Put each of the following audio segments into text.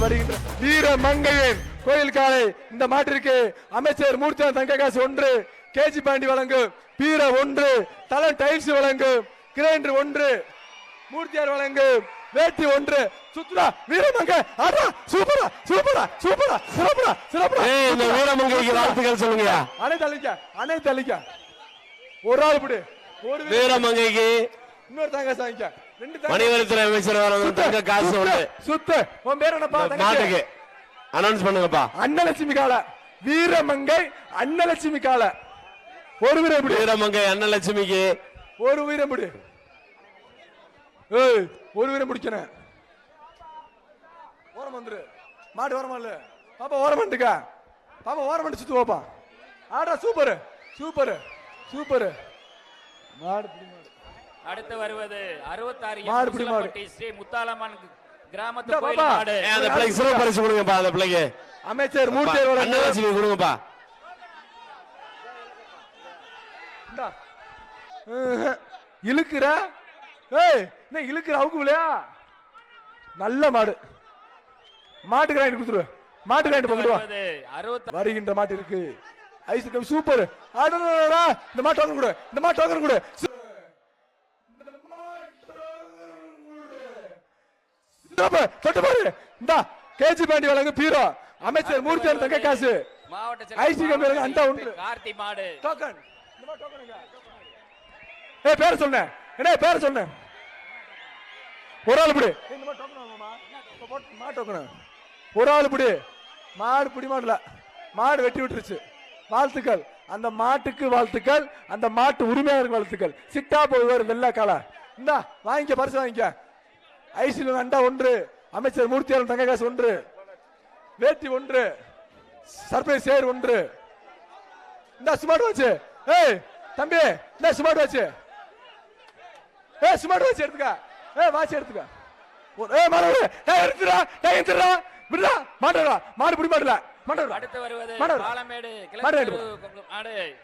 வருகின்ற வீர மங்கையன் கோயில் காலை இந்த மாட்டிற்கு அமைச்சர் மூர்த்தியான் தங்க காசு 1, கேஜி பாண்டி வழங்கும் பீர 1, தலன் டைல்ஸ் வழங்கும் கிரைண்டர் 1, மூர்த்தியார் வழங்கும் வேட்டி 1. சுத்ரா வீரமங்கை ஆடா சூப்பரா சூப்பரா சூப்பரா சிறப்புடா சிறப்புடா. இந்த வீரமங்கைக்கு வாழ்த்துக்கள் சொல்லுங்க. அனைத்து அழிக்க ஒரு ஆள் பிடி. ஒரு வீரமங்கைக்கு இன்னொரு தங்க சாங்கிக்க. 2 மணிவளத்துறை அமைச்சர் தங்க காசு 1. சுத்து உன் பேர் என்னப்பா? மாட்டுக்கு அனௌன்ஸ் பண்ணுங்கப்பா. அன்னலட்சுமி கால வீரமங்கை அன்னலட்சுமி கால ஒரு வீரம் பிடி. வீரமங்கை அன்னலட்சுமிக்கு ஒரு வீரம் பிடி. ஒரு வீரம் பிடிக்கணும். ஓரம் வந்துரு. மாடு ஓரமா இல்ல பாப்பா, ஓரம் வந்துக்கா பாப்பா, ஓரம் வந்து சுத்து பாப்பா. ஆடா சூப்பர் சூப்பர் சூப்பர். மாடு பிடி. மாடு அடுத்து வருவது 66 மாடு பிடி. மாடு ஸ்ரீ முத்தாலம்மன் கிராமத்து கோயில் மாடு. அந்த பிள்ளைக்கு சிறப்பு பரிசு கொடுங்கப்பா. அந்த பிள்ளைக்கு அமைச்சர் மூர்த்தியார் அன்னலட்சுமி கொடுங்கப்பா. இழுக்கிற என்ன இழுக்கிற அவுக்குலையா? நல்ல மாடு. மாட்டு கிராண்ட் கொடுத்துரு. மாட்டு கிராண்ட் பங்கிடுவா. வருகின்ற மாட்டு இருக்கு ஐஸ் சூப்பர். இந்த மாட்டு வாங்க கூட. இந்த மாட்டு வாங்க கூட. தொட்டு பாரு. இந்த கேஜி பாண்டி வழங்கு பீரோ அமைச்சர் மூர்த்தியார் தங்க காசு மாவட்ட ஐசி கம்பெனி அண்டா 1. கார்த்தி மாடு டோக்கன். இந்த மாட்டு டோக்கனுங்க. பேர் சொன்னேன். என்ன பேர் சொன்னேன்? ஒரு ஆள் பிடி. இந்த மாட்டு டோக்கன் வாங்கம்மா. மாட்டு டோக்கன் ஒரு ஆள் பிடி. மாடு பிடி. மாடல மாடு வெட்டி விட்டுருச்சு. வாழ்த்துக்கள் அந்த மாட்டுக்கு, வாழ்த்துக்கள் அந்த மாட்டு உரிமையாளருக்கு வாழ்த்துக்கள். சிட்டா போய் வெள்ளை கால. இந்தா வாங்கிக்க, பரிசு வாங்கிக்க. ஐசியில் அண்டா 1, அமைச்சர் மூர்த்தியார் தங்க காசு 1, வேட்டி 1, சர்ப்ரைஸ் சேர் 1. இந்த ஸ்மார்ட் வாட்ச். தம்பி இந்த ஸ்மார்ட் வாட்ச். ஸ்மார்ட் வாட்ச் எடுத்துக்க. வாட்ச் எடுத்துக்க. மாடு எடுத்துடா. எடுத்துடா விடுடா. மாடுடா. மாடு பிடி. மாடுல மாடு. அடுத்து வருவது பாலமேடு மாடு.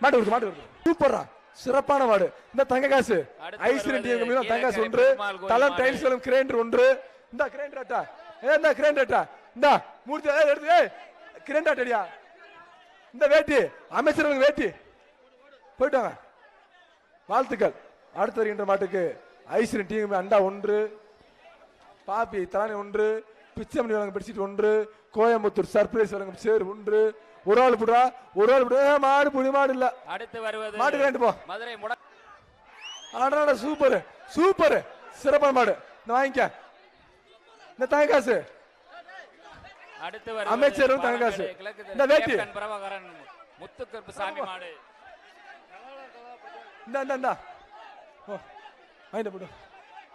மாடு சூப்பரா சிறப்பான மாடு. இந்த தங்க காசு ஐஸ்வரன் டிஎம் தங்க காசு 1, தலம் டைல்ஸ் கிரைண்டர் 1. இந்த கிரைண்டர் அட்டா. இந்த கிரைண்டர் அட்டா. இந்த மூர்த்தி எடுத்து கிரைண்டர் அட்டடியா. இந்த வேட்டி அமைச்சர் வேட்டி போயிட்டாங்க. வாழ்த்துக்கள். அடுத்து வருகின்ற மாட்டுக்கு ஐஸ்வரன் டிஎம் அண்டா 1, பாப்பி தலானி 1, பிச்சமணி வழங்கும் பெட்ஷீட் 1, கோயம்புத்தூர் சர்ப்ரைஸ் வழங்கும் சேர் 1. ஒரு ஆள் புடா. ஒரு ஆள் புடா. மாடு புடி. மாடு இல்ல. அடுத்து வருவது மாடு கிராண்ட் போ. மதுரை ஆடா சூப்பர் சூப்பர் சிறப்பான மாடு. இந்த வாங்கிக்க. இந்த தங்க காசு அடுத்து வருவது அமைச்சரும் தங்க காசு. இந்த வேட்டி பிரபாகரன் முத்துக்கருப்பு சாமி மாடு. இந்த இந்த இந்த வாங்கிட்டு போடு.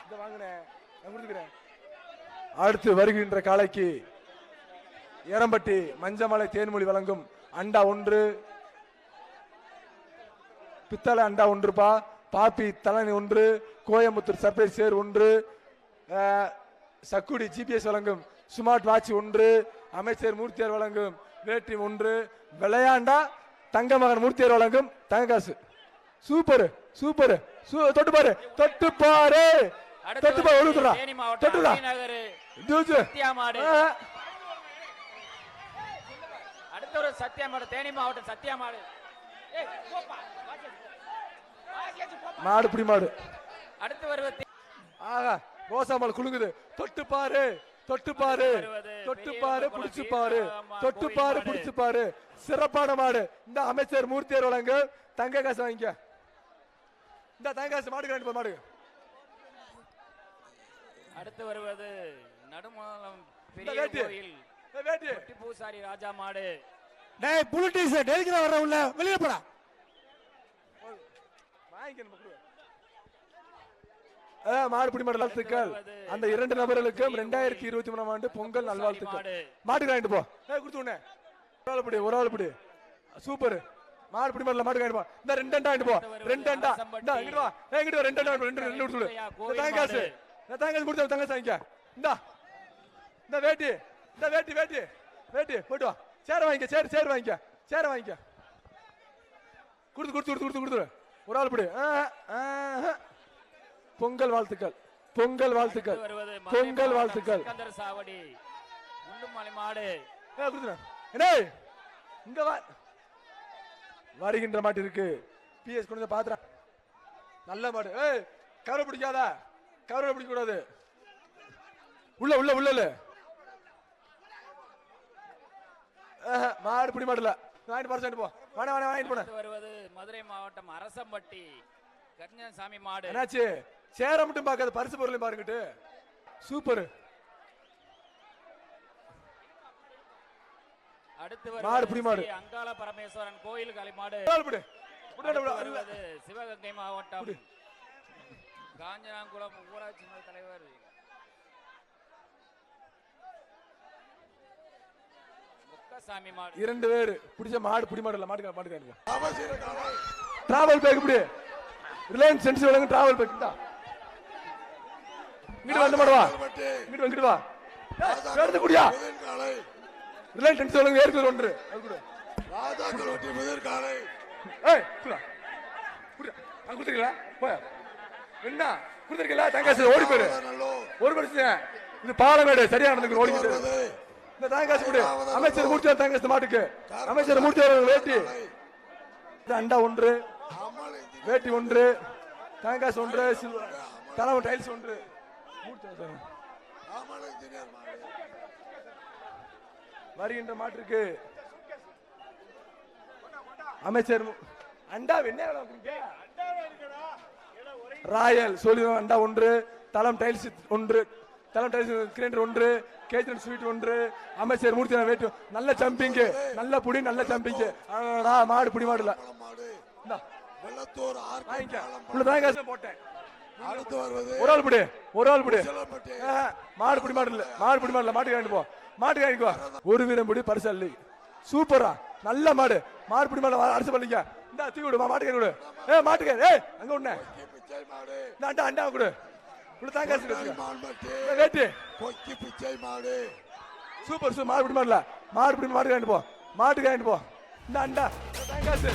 இந்த வாங்குனேன் நான் கொடுத்துக்கிறேன். அடுத்து வருகின்ற காலைக்கு எரம்பட்டி மஞ்சமலை தேன்மொழி வழங்கும் அண்டா 1, பித்தளை அண்டா 1பா. பாப்பி தலனி 1, கோயம்புத்தூர் சர்ப்ரைஸ் சேர் 1, சக்குடி ஜிபிஎஸ் வழங்கும் ஸ்மார்ட் வாட்ச் 1, அமைச்சர் மூர்த்தியார் வழங்கும் வேட்டி 1, விளையாண்டா தங்க மகன் மூர்த்தியார் வழங்கும் தங்க காசு. Super super. தொட்டு பாரு. தொட்டு பாரு. தொட்டு பாரு. ஒழுங்குறா. தொட்டுடா. அடுத்த ஒரு சத்யா மாடு. தேனி மாவட்டம் சத்யா மாடு. மாடு பிடி. மாடு அடுத்து வருவது ஆஹா ரோசாமல் குலுங்குது. தொட்டு பாரு. தொட்டு பாரு. தொட்டு பாரு. புடிச்சு பாரு. தொட்டு பாரு. புடிச்சு பாரு. சிறப்பான மாடு. இந்த அமைச்சர் மூர்த்தியார் வழங்கு தங்க காசு வாங்கிக்க. இந்த தங்க காசு மாடு கிராண்ட் மாடு. அடுத்து வருவது நடுமலம் பெரிய கோயில் வேட்டி பூசாரி ராஜா மாடு. டேய் புலிட்டிஸ் டெல்கில வர உள்ள வெளிய போடா. வாங்கிக்கணும். மாடு பிடி. மாடு வாழ்த்துக்கள் அந்த 2 நபர்களுக்கும் 2023ஆம் ஆண்டு பொங்கல் நல்வாழ்த்துக்கள். மாடு கிராண்ட் போ. கொடுத்துடனே ஒரு ஆள் பிடி. ஒரு ஆள் பிடி. சூப்பர். மாடு பிடி. மாடுல மாடு கிராண்ட் போ. இந்த 2 அண்டா போ. 2 அண்டா. இந்த இங்க வா. இங்க வா. 2 அண்டா 2 கொடுத்து. தங்க காசு. தங்க காசு கொடுத்து தங்க வாங்கிக்க. இந்த வேட்டி. இந்த வேட்டி வேட்டி வேட்டி போட்டு வா. சேர வாங்கிக்க. சேர் வாங்கிக்க. சேர வாங்கிக்க. கொடுத்து ஒரு ஆள் பிடி. பொங்கல் வாழ்த்துக்கள். பொங்கல் வாழ்த்துக்கள். பொங்கல் வாழ்த்துக்கள். குண்டுமலை மாடு கொடுத்துறேன். என்ன இங்க வா, வருகின்ற மாட்டு இருக்கு. பிஎஸ் கொண்டு வந்து பாத்துறேன். நல்ல மாடு. கவரை பிடிக்காதா, கவரை பிடிக்க கூடாது. உள்ள உள்ள உள்ள இல்ல மாடு பிடி மாடல. வாங்கிட்டு போற போ. வேணா வேணா வாங்கிட்டு போன. வருவது மதுரை மாவட்டம் அரசம்பட்டி கருஞானசாமி மாடு. என்னாச்சு? சேர மட்டும் பார்க்காத, பரிசு பொருளையும் பாருங்கிட்டு. சூப்பர். அடுத்து மாடு பிடி மாடு. அங்காள பரமேஸ்வரன் கோயில் களிமாடு. வருவது சிவகங்கை மாவட்டம் காஞ்சனாங்குளம் ஊராட்சி மன்ற தலைவர் முக்கசாமி மாடு. 2 பேர் பிடிச்ச மாடு பிடி மாடு இல்ல. மாட்டுக்கா மாட்டுக்கா டிராவல் பேக் இப்படி ரிலையன்ஸ் சென்ஸ் வழங்க டிராவல் பேக் இந்தா. இங்கிட்டு வந்து மாடுவா, இங்கிட்டு வா எடுத்து குடியா. ரிலையன்ஸ் சென்ஸ் வழங்க ஏற்கனவே ஒன்று அது கூட ராஜாக்களோட்டி முதல் காலை. குடா குடியா. அங்க குடுத்துறீங்களா? போய் என்ன குடுத்துறீங்களா? தங்காசு ஓடி போயிரு. ஒரு பிரச்சனை இது பாலமேடு சரியா நடந்துக்கு ஓடிக்கிட்டு. இந்த தங்காசு கொடு. அமைச்சர் மூர்த்தி தங்காசு மாட்டுக்கு. அமைச்சர் மூர்த்தி வேட்டி அண்டா 1, வேட்டி 1, தங்காசு 1, தலைமை டைல்ஸ் 1. வருகின்ற மாட்டிற்கு அமைச்சர் அண்டா என்ன ராயல் சொல்லி அண்டா 1, தலம் டைல்ஸ் 1, தலம் டைல்ஸ் கிரைண்டர் 1, கேஜன் ஸ்வீட் 1. அமைச்சர் மூர்த்தி வேட்டு. நல்ல ஜம்பிங், நல்ல புடி, நல்ல ஜம்பிங். மாடு புடி மாடுல போட்டேன். ஒரு ஆள் புடி, ஒரு ஆள் புடி. மாடு புடி மாடு இல்ல, மாடு புடி மாடுல. மாட்டுக்கு வாங்கிட்டு போ, மாட்டுக்கு வாங்கிக்கோ. ஒரு வீரம் புடி பரிசு அல்ல. சூப்பரா நல்ல மாடு. மாடு புடி மாடு அடிச்சு பண்ணிக்க. இந்த தூக்கி விடு, மாட்டுக்கு கொடு. மாட்டுக்கு அங்க ஒண்ணு அண்டா அண்டா கொடு. வேட்டி சூப்பர். மாடு பிடி மாடல. மாடு பிடி மாட்டுக்கு வாங்கிட்டு போ, மாட்டுக்கு வாங்கிட்டு போ. இந்த அண்டா தேங்காசு